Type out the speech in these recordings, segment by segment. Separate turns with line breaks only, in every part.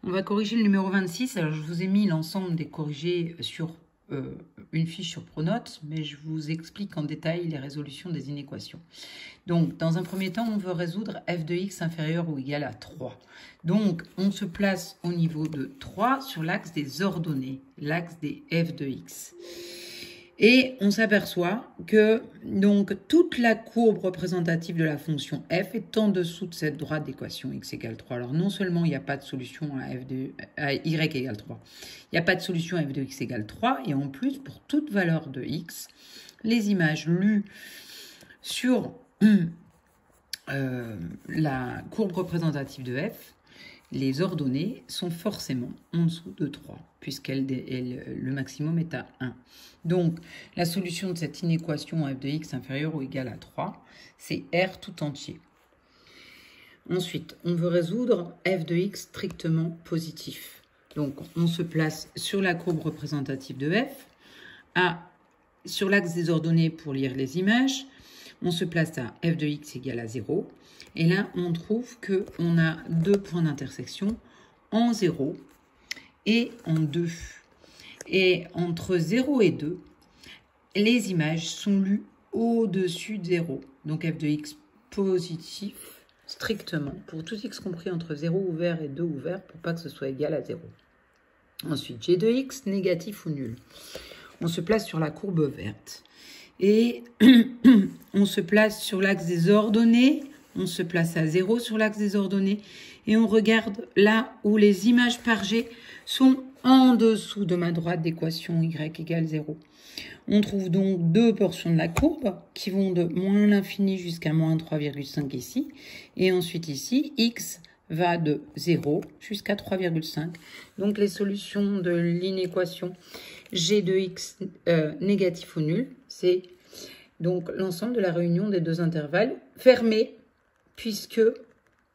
On va corriger le numéro 26. Alors, je vous ai mis l'ensemble des corrigés sur une fiche sur Pronote, mais je vous explique en détail les résolutions des inéquations. Donc, dans un premier temps, on veut résoudre f de x inférieur ou égal à 3. Donc, on se place au niveau de 3 sur l'axe des ordonnées, l'axe des f de x. Et on s'aperçoit que donc toute la courbe représentative de la fonction f est en dessous de cette droite d'équation x égale 3. Alors non seulement il n'y a pas de solution à y égale 3, il n'y a pas de solution à f de x égale 3, et en plus pour toute valeur de x, les images lues sur la courbe représentative de f, les ordonnées sont forcément en dessous de 3, le maximum est à 1. Donc, la solution de cette inéquation f de x inférieur ou égal à 3, c'est R tout entier. Ensuite, on veut résoudre f de x strictement positif. Donc, on se place sur la courbe représentative de f, sur l'axe des ordonnées pour lire les images, on se place à f de x égale à 0. Et là, on trouve qu'on a deux points d'intersection en 0 et en 2. Et entre 0 et 2, les images sont lues au-dessus de 0. Donc f de x positif strictement, pour tout x compris entre 0 ouvert et 2 ouvert, pour pas que ce soit égal à 0. Ensuite, g de x négatif ou nul. On se place sur la courbe verte. Et on se place sur l'axe des ordonnées. On se place à 0 sur l'axe des ordonnées et on regarde là où les images par G sont en dessous de ma droite d'équation y égale 0. On trouve donc deux portions de la courbe qui vont de moins l'infini jusqu'à moins 3,5 ici. Et ensuite ici, x va de 0 jusqu'à 3,5. Donc les solutions de l'inéquation G de x négatif ou nul, c'est donc l'ensemble de la réunion des deux intervalles fermés, puisque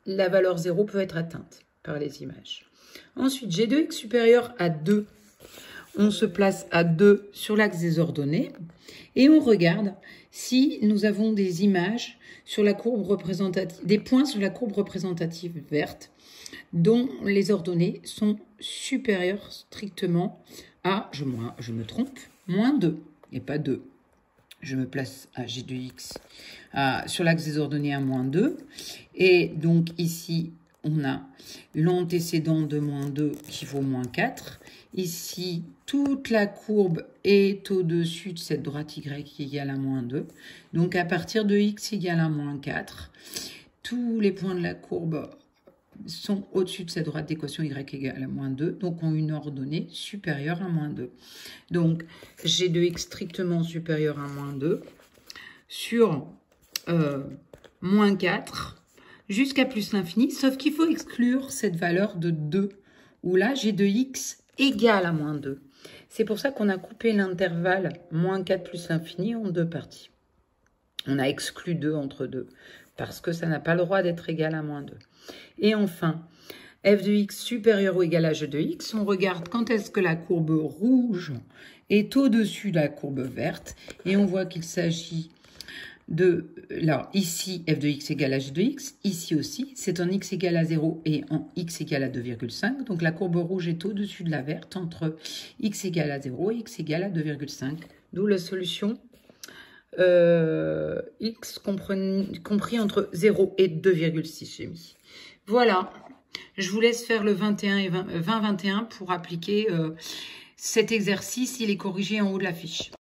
la valeur 0 peut être atteinte par les images. Ensuite, g de x supérieur à 2. On se place à 2 sur l'axe des ordonnées et on regarde si nous avons des images sur la courbe représentative, des points sur la courbe représentative verte dont les ordonnées sont supérieures strictement à, je me trompe, moins 2 et pas 2. Je me place à g de x sur l'axe des ordonnées à moins 2. Et donc ici, on a l'antécédent de moins 2 qui vaut moins 4. Ici, toute la courbe est au-dessus de cette droite y égale à moins 2. Donc à partir de x égale à moins 4, tous les points de la courbe sont au-dessus de cette droite d'équation y égale à moins 2, donc ont une ordonnée supérieure à moins 2. Donc, g de x strictement supérieur à moins 2 sur moins 4 jusqu'à plus l'infini, sauf qu'il faut exclure cette valeur de 2, où là, g de x égale à moins 2. C'est pour ça qu'on a coupé l'intervalle moins 4 plus l'infini en deux parties. On a exclu 2 entre 2, parce que ça n'a pas le droit d'être égal à moins 2. Et enfin, f de x supérieur ou égal à g de x, on regarde quand est-ce que la courbe rouge est au-dessus de la courbe verte. Et on voit qu'il s'agit de, là, ici, f de x égale à g de x, ici aussi, c'est en x égale à 0 et en x égale à 2,5. Donc la courbe rouge est au-dessus de la verte entre x égale à 0 et x égale à 2,5. D'où la solution x compris entre 0 et 2,6, j'ai mis. Voilà, je vous laisse faire le 21 et 20-21 pour appliquer cet exercice. Il est corrigé en haut de la fiche.